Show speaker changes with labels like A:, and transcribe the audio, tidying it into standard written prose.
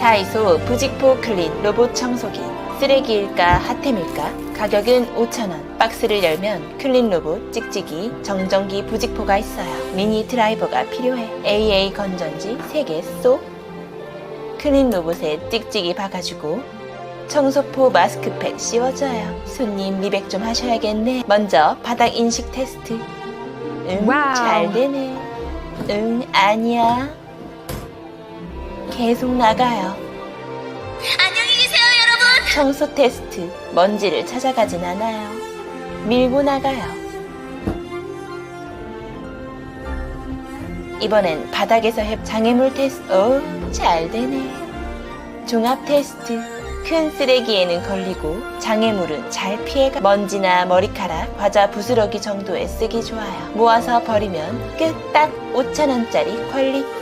A: 다이소 부직포 클린 로봇 청소기. 쓰레기일까 핫템일까? 가격은 5,000원. 박스를 열면 클린 로봇 찍찍이 정전기 부직포가 있어요. 미니 드라이버가 필요해. AA 건전지 3개 쏙. 클린 로봇에 찍찍이 박아주고 청소포 마스크팩 씌워줘요. 손님 리백 좀 하셔야겠네. 먼저 바닥 인식 테스트.
B: 와우.
A: 잘 되네. 아니야. 계속 나가요.
C: 안녕히 계세요, 여러분.
A: 청소 테스트. 먼지를 찾아가진 않아요. 밀고 나가요. 이번엔 바닥에서 장애물 테스트. 잘 되네. 종합 테스트. 큰 쓰레기에는 걸리고 장애물은 잘 피해가. 먼지나 머리카락, 과자 부스러기 정도에 쓰기 좋아요. 모아서 버리면 끝. 딱 5,000원짜리 퀄리티.